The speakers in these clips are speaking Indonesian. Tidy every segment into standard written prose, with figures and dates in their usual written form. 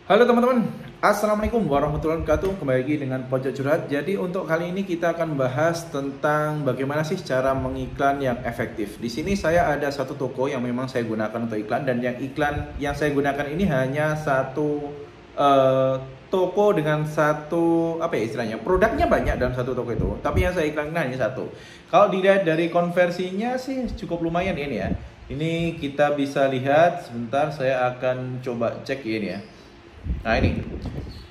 Halo teman-teman, Assalamualaikum warahmatullahi wabarakatuh. Kembali lagi dengan Pojok Curhat. Jadi untuk kali ini kita akan bahas tentang bagaimana sih cara mengiklan yang efektif. Di sini saya ada satu toko yang memang saya gunakan untuk iklan, dan yang iklan yang saya gunakan ini hanya satu toko dengan satu istilahnya, produknya banyak dalam satu toko itu, tapi yang saya iklankan hanya satu. Kalau dilihat dari konversinya sih cukup lumayan ini ya. Ini kita bisa lihat sebentar, saya akan coba cek ini ya. Nah ini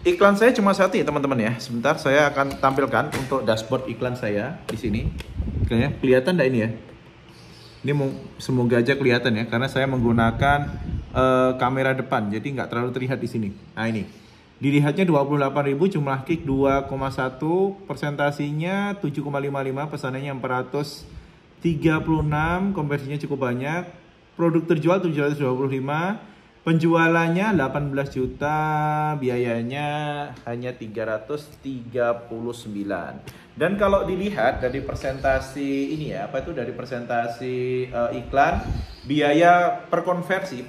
iklan saya cuma satu ya teman-teman ya. Sebentar saya akan tampilkan untuk dashboard iklan saya di sini. Kayaknya kelihatan enggak ini ya? Ini semoga aja kelihatan ya, karena saya menggunakan kamera depan, jadi nggak terlalu terlihat di sini. Nah ini dilihatnya 28.000, jumlah klik 2,1, persentasinya 7,55, pesanannya 436, konversinya cukup banyak, produk terjual 725, penjualannya 18 juta, biayanya hanya 339. Dan kalau dilihat dari persentasi ini ya, dari persentasi iklan, biaya per konversi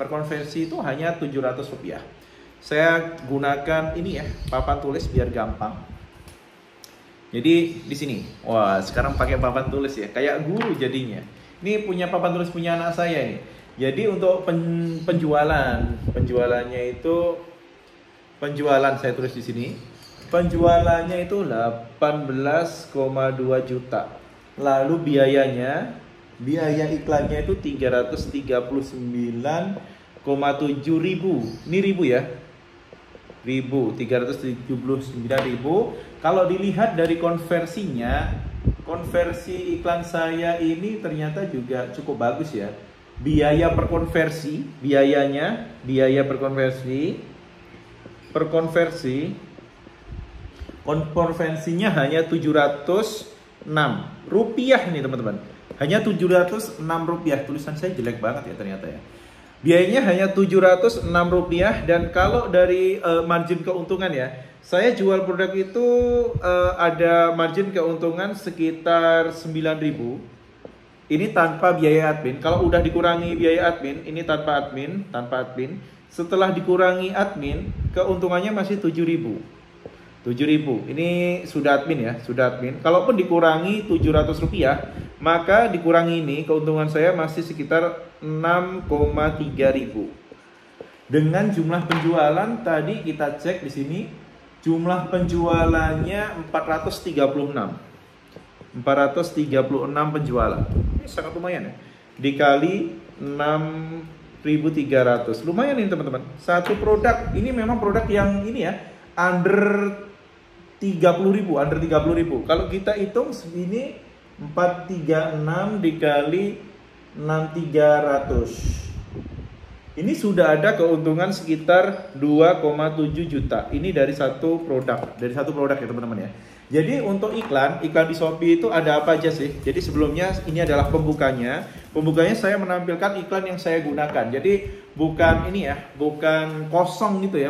itu hanya 700 rupiah. Saya gunakan ini ya, papan tulis biar gampang. Jadi di sini, wah sekarang pakai papan tulis ya, kayak guru jadinya. Ini punya papan tulis punya anak saya ini. Jadi untuk penjualannya itu, penjualan saya tulis di sini, penjualannya itu 18,2 juta. Lalu biaya iklannya itu 339,7 ribu. Ini ribu ya, 379.000. Kalau dilihat dari konversinya, konversi iklan saya ini ternyata juga cukup bagus ya. Biaya per konversi, konversinya hanya 706 rupiah nih teman-teman. Hanya 706 rupiah. Tulisan saya jelek banget ya ternyata ya. Biayanya hanya 706 rupiah. Dan kalau dari margin keuntungan ya, saya jual produk itu ada margin keuntungan sekitar 9.000. Ini tanpa biaya admin. Kalau udah dikurangi biaya admin, ini tanpa admin. Setelah dikurangi admin, keuntungannya masih 7.000. Ini sudah admin ya, sudah admin. Kalaupun dikurangi 700 rupiah, maka dikurangi ini, keuntungan saya masih sekitar 6,3 ribu. Dengan jumlah penjualan tadi kita cek di sini, jumlah penjualannya 436 penjualan. Ini sangat lumayan ya. Dikali 6.300. Lumayan ini teman-teman. Satu produk, ini memang produk yang ini ya, under 30.000. Kalau kita hitung segini 436 dikali 6.300. Ini sudah ada keuntungan sekitar 2,7 juta. Ini dari satu produk ya teman-teman ya. Jadi untuk iklan di Shopee itu ada apa aja sih? Jadi sebelumnya ini adalah pembukanya. Pembukanya saya menampilkan iklan yang saya gunakan. Jadi bukan ini ya, bukan kosong gitu ya,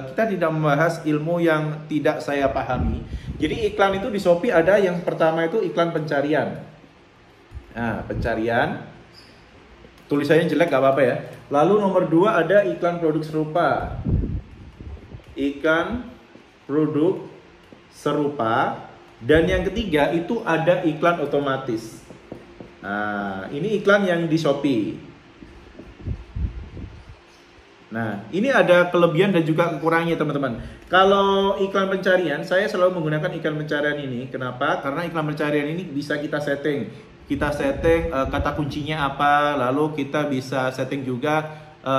kita tidak membahas ilmu yang tidak saya pahami. Jadi iklan itu di Shopee ada yang pertama itu iklan pencarian. Nah, pencarian. Tulisannya jelek gak apa-apa ya. Lalu nomor 2 ada iklan produk serupa. Iklan produk serupa. Dan yang ketiga itu ada iklan otomatis. Nah, ini iklan yang di Shopee. Nah, ini ada kelebihan dan juga kekurangannya teman-teman. Kalau iklan pencarian, saya selalu menggunakan iklan pencarian ini. Kenapa? Karena iklan pencarian ini bisa kita setting. Kata kuncinya apa, lalu kita bisa setting juga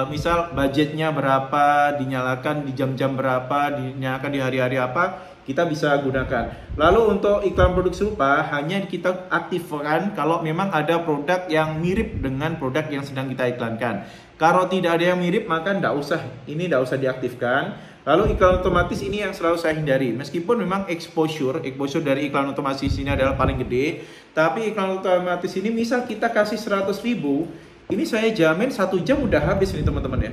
misal budgetnya berapa, dinyalakan di jam-jam berapa, dinyalakan di hari-hari apa, kita bisa gunakan. Lalu untuk iklan produk serupa hanya kita aktifkan kalau memang ada produk yang mirip dengan produk yang sedang kita iklankan. Kalau tidak ada yang mirip maka tidak usah diaktifkan. Lalu iklan otomatis ini yang selalu saya hindari. Meskipun memang exposure dari iklan otomatis ini adalah paling gede, tapi iklan otomatis ini misal kita kasih 100.000, ini saya jamin 1 jam udah habis nih teman-teman ya.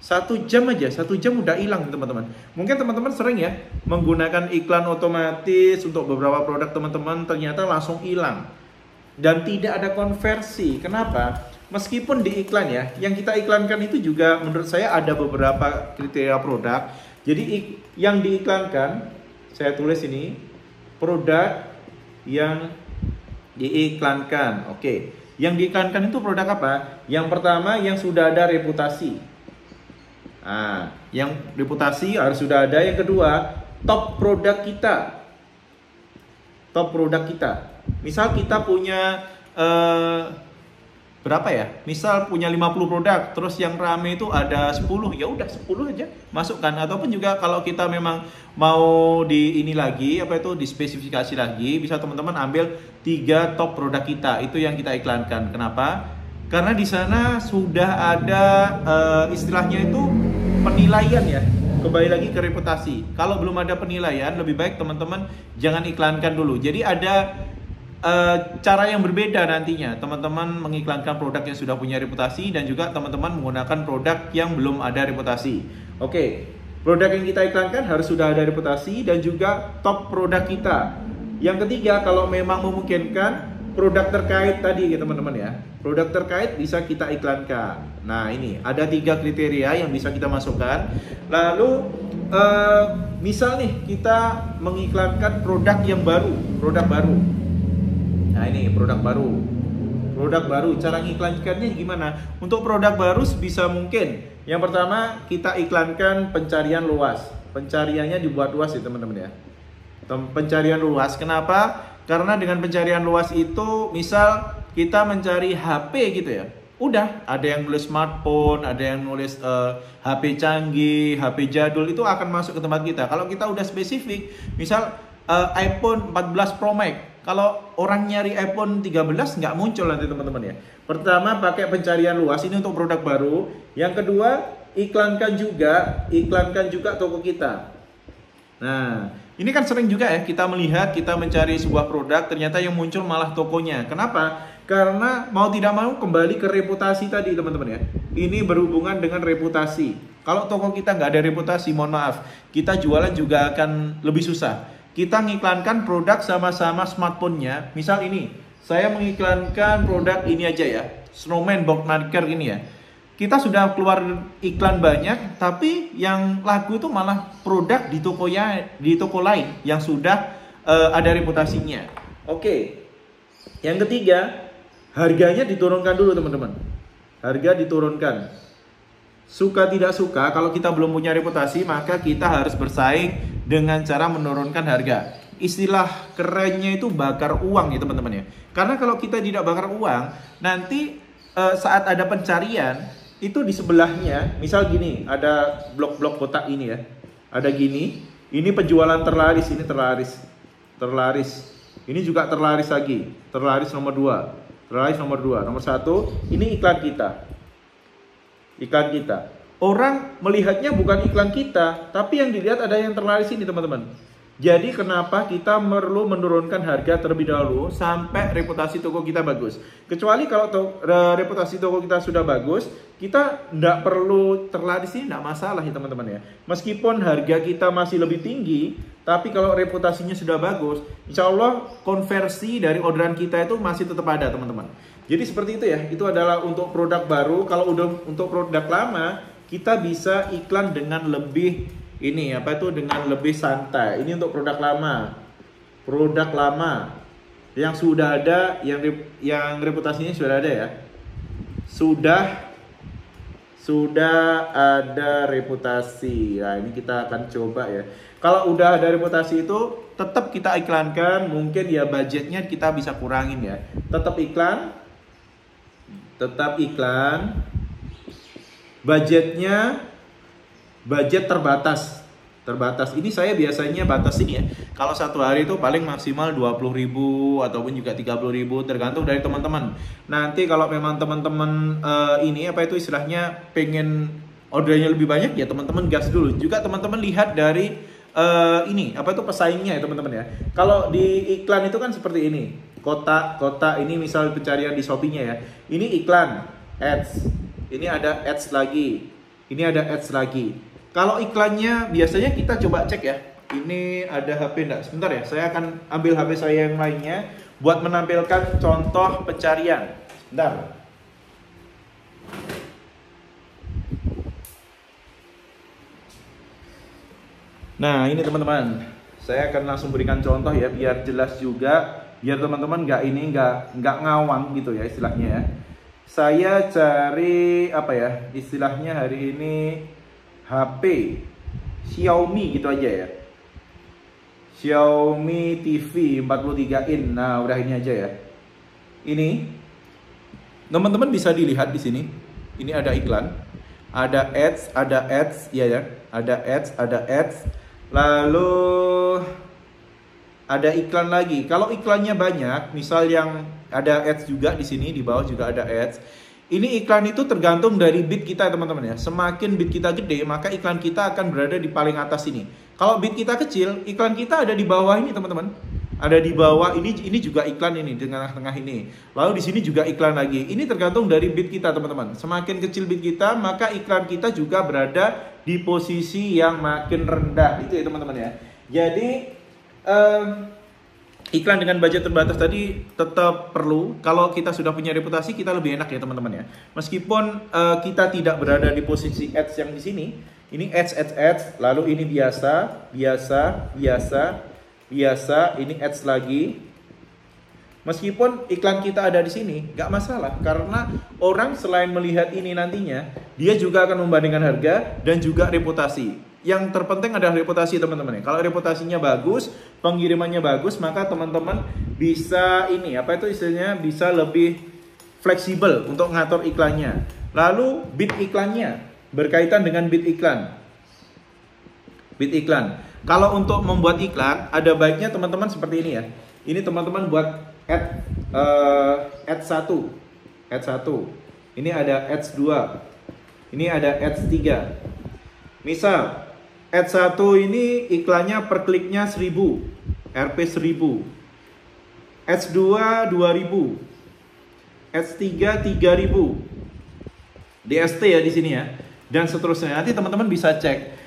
1 jam aja, 1 jam udah hilang teman-teman. Mungkin teman-teman sering ya menggunakan iklan otomatis untuk beberapa produk teman-teman, ternyata langsung hilang dan tidak ada konversi. Kenapa? meskipun di iklan ya, yang kita iklankan itu juga menurut saya ada beberapa kriteria produk. Jadi yang diiklankan, saya tulis ini, produk yang diiklankan. Oke, yang diiklankan itu produk apa? Yang pertama yang sudah ada reputasi. Nah, yang reputasi harus sudah ada. Yang kedua, top produk kita. Top produk kita. Misal kita punya berapa ya? Misal punya 50 produk, terus yang rame itu ada 10, ya udah 10 aja masukkan. Ataupun juga kalau kita memang mau di ini lagi, apa itu dispesifikasi lagi, bisa teman-teman ambil 3 top produk kita. Itu yang kita iklankan. Kenapa? Karena di sana sudah ada istilahnya itu penilaian ya. Kembali lagi ke reputasi. Kalau belum ada penilaian, lebih baik teman-teman jangan iklankan dulu. Jadi ada cara yang berbeda nantinya. Teman-teman mengiklankan produk yang sudah punya reputasi dan juga teman-teman menggunakan produk yang belum ada reputasi. Oke, produk yang kita iklankan harus sudah ada reputasi dan juga top produk kita. Yang ketiga, kalau memang memungkinkan, produk terkait tadi ya teman-teman ya. Produk terkait bisa kita iklankan. Nah ini ada 3 kriteria yang bisa kita masukkan. Lalu misal nih kita mengiklankan produk yang baru, produk baru. Nah ini produk baru. Produk baru, cara mengiklankannya gimana? Untuk produk baru sebisa mungkin. Yang pertama kita iklankan pencarian luas. Pencariannya dibuat luas ya teman-teman ya. Pencarian luas. Kenapa? Karena dengan pencarian luas itu, misal kita mencari HP gitu ya, udah ada yang nulis smartphone, ada yang nulis HP canggih, HP jadul, itu akan masuk ke tempat kita. Kalau kita udah spesifik, misal iPhone 14 Pro Max, kalau orang nyari iPhone 13 nggak muncul nanti teman-teman ya. Pertama pakai pencarian luas, ini untuk produk baru. Yang kedua, iklankan juga toko kita. Nah, ini kan sering juga ya kita melihat, kita mencari sebuah produk, ternyata yang muncul malah tokonya. Kenapa? Karena mau tidak mau kembali ke reputasi tadi teman-teman ya. Ini berhubungan dengan reputasi. Kalau toko kita nggak ada reputasi, mohon maaf, kita jualan juga akan lebih susah. Kita mengiklankan produk sama-sama smartphone-nya. Misal ini, saya mengiklankan produk ini aja ya, Snowman Box Marker ini ya. Kita sudah keluar iklan banyak, tapi yang laku itu malah produk di toko lain yang sudah ada reputasinya. Oke. Yang ketiga, harganya diturunkan dulu teman-teman. Harga diturunkan. Suka tidak suka, kalau kita belum punya reputasi, maka kita harus bersaing dengan cara menurunkan harga. Istilah kerennya itu bakar uang ya teman-teman ya. Karena kalau kita tidak bakar uang, nanti saat ada pencarian, itu di sebelahnya, misal gini, ada blok-blok kotak ini ya. Ada gini, ini penjualan terlaris, ini terlaris. Ini juga terlaris lagi, terlaris nomor 2. Terlaris nomor 2, nomor 1, ini iklan kita. Iklan kita. Orang melihatnya bukan iklan kita, tapi yang dilihat ada yang terlaris ini teman-teman. Jadi kenapa kita perlu menurunkan harga terlebih dahulu sampai reputasi toko kita bagus. Kecuali kalau reputasi toko kita sudah bagus, kita tidak perlu terlaris ini, tidak masalah ya teman-teman ya. Meskipun harga kita masih lebih tinggi, tapi kalau reputasinya sudah bagus, insya Allah konversi dari orderan kita itu masih tetap ada teman-teman. Jadi seperti itu ya, itu adalah untuk produk baru. Kalau udah untuk produk lama, kita bisa iklan dengan lebih dengan lebih santai. Ini untuk produk lama. Produk lama yang sudah ada, yang reputasinya sudah ada ya. Sudah ada reputasi. Nah, ini kita akan coba ya. Kalau udah ada reputasi itu tetap kita iklankan, mungkin ya budgetnya kita bisa kurangin ya. Tetap iklan. Budget terbatas. Ini saya biasanya batasin ya. Kalau satu hari itu paling maksimal 20.000 ataupun juga 30.000 tergantung dari teman-teman. Nanti kalau memang teman-teman istilahnya pengen ordernya lebih banyak ya teman-teman gas dulu. Juga teman-teman lihat dari pesaingnya ya teman-teman ya. Kalau di iklan itu kan seperti ini. Kota ini misal pencarian di Shopee-nya ya. Ini iklan, ads. Ini ada ads lagi. Ini ada ads lagi. Kalau iklannya biasanya kita coba cek ya. Ini ada HP enggak? Sebentar ya, saya akan ambil HP saya yang lainnya buat menampilkan contoh pencarian. Bentar. Nah ini teman-teman, saya akan langsung berikan contoh ya biar jelas juga, biar teman-teman nggak ngawang gitu ya istilahnya ya. Saya cari apa ya istilahnya hari ini HP Xiaomi gitu aja ya. Xiaomi TV 43 in. Nah udah ini aja ya. Ini teman-teman bisa dilihat di sini. Ini ada iklan, ada ads, ya ya, ada ads. Lalu ada iklan lagi. Kalau iklannya banyak, misal yang ada ads juga di sini, di bawah juga ada ads. Ini iklan itu tergantung dari bid kita teman-teman ya. Semakin bid kita gede, maka iklan kita akan berada di paling atas ini. Kalau bid kita kecil, iklan kita ada di bawah ini teman-teman. Ada di bawah ini juga iklan ini di tengah-tengah ini. Lalu di sini juga iklan lagi. Ini tergantung dari bid kita teman-teman. Semakin kecil bid kita, maka iklan kita juga berada di posisi yang makin rendah. Itu ya teman-teman ya. Jadi iklan dengan budget terbatas tadi tetap perlu. Kalau kita sudah punya reputasi, kita lebih enak ya teman-teman ya. Meskipun kita tidak berada di posisi ads yang di sini. Ini ads, lalu ini biasa, ini ads lagi. Meskipun iklan kita ada di sini, nggak masalah karena orang selain melihat ini nantinya, dia juga akan membandingkan harga dan juga reputasi. Yang terpenting adalah reputasi teman-teman ya. Kalau reputasinya bagus, pengirimannya bagus, maka teman-teman bisa ini apa itu istilahnya bisa lebih fleksibel untuk ngatur iklannya. Lalu bid iklannya berkaitan dengan bid iklan. Bid iklan. Kalau untuk membuat iklan, ada baiknya teman-teman seperti ini ya. Ini teman-teman buat ads 1. Ini ada ads 2. Ini ada ads 3. Misal, ads 1 ini iklannya per kliknya 1000. Rp 1000. Ads 2 2000. Ads 3 3000. DST ya di sini ya. Dan seterusnya. Nanti teman-teman bisa cek.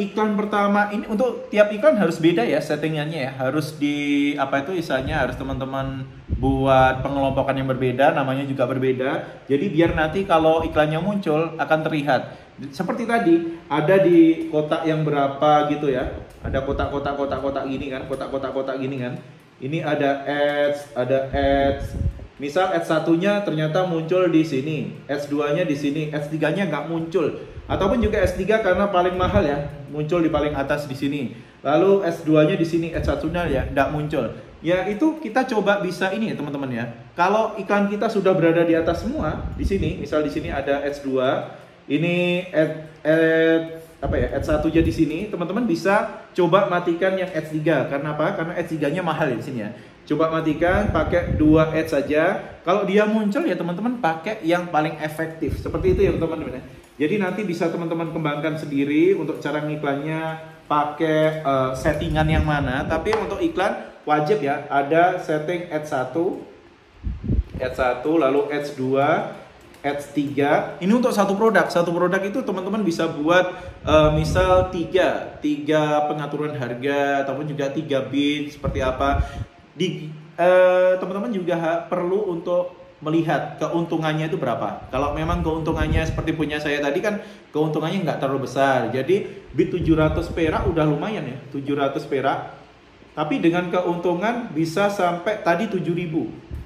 Iklan pertama ini untuk tiap iklan harus beda ya settingannya ya, harus di apa itu istilahnya harus teman-teman buat pengelompokan yang berbeda, namanya juga berbeda. Jadi biar nanti kalau iklannya muncul akan terlihat seperti tadi ada di kotak yang berapa gitu ya, ada kotak gini kan, kotak gini kan. Ini ada ads. Misal ads satunya ternyata muncul di sini, ads 2-nya di sini, ads 3-nya nggak muncul. Ataupun juga S3 karena paling mahal ya, muncul di paling atas di sini. Lalu S2-nya di sini, S1-nya ya enggak muncul. Ya itu kita coba bisa ini ya teman-teman ya. Kalau iklan kita sudah berada di atas semua, di sini, misal di sini ada S2, ini S1-nya di sini, teman-teman bisa coba matikan yang S3. Karena apa? Karena S3-nya mahal ya di sini ya. Coba matikan, pakai 2 ads saja. Kalau dia muncul ya teman-teman pakai yang paling efektif. Seperti itu ya teman-teman ya. Jadi nanti bisa teman-teman kembangkan sendiri untuk cara ngiklannya pakai settingan yang mana. Tapi untuk iklan wajib ya ada setting ads 1, lalu ads 2, ads 3. Ini untuk satu produk. Satu produk itu teman-teman bisa buat misal 3 pengaturan harga ataupun juga 3 bid seperti apa. Teman-teman juga perlu untuk melihat keuntungannya itu berapa. Kalau memang keuntungannya seperti punya saya tadi kan keuntungannya nggak terlalu besar. Jadi bid 700 perak udah lumayan ya, 700 perak. Tapi dengan keuntungan bisa sampai tadi 7.000.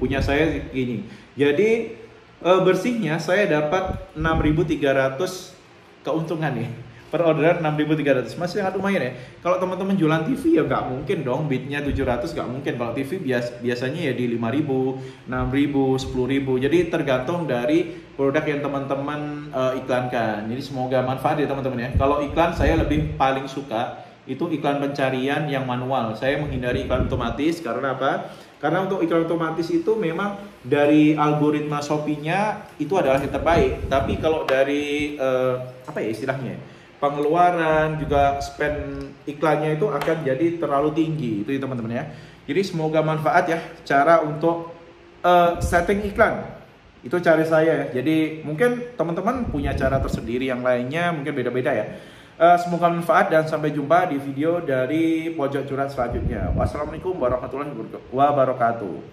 Punya saya gini. Jadi bersihnya saya dapat 6.300 keuntungan nih. Per orderan 6.300, masih sangat lumayan ya. Kalau teman-teman jualan TV ya nggak mungkin dong bidnya 700, nggak mungkin. Kalau TV biasanya ya di 5.000, 6.000, 10.000. Jadi tergantung dari produk yang teman-teman iklankan. Jadi semoga manfaat ya teman-teman ya. Kalau iklan saya lebih paling suka itu iklan pencarian yang manual. Saya menghindari iklan otomatis karena apa? Karena untuk iklan otomatis itu memang dari algoritma Shopee-nya itu adalah yang terbaik. Tapi kalau dari apa ya istilahnya? Pengeluaran juga spend iklannya itu akan jadi terlalu tinggi itu ya teman-teman ya. Jadi semoga manfaat ya cara untuk setting iklan. Itu cara saya ya. Jadi mungkin teman-teman punya cara tersendiri yang lainnya mungkin beda-beda ya. Semoga manfaat dan sampai jumpa di video dari Pojok Curhat selanjutnya. Wassalamualaikum warahmatullahi wabarakatuh.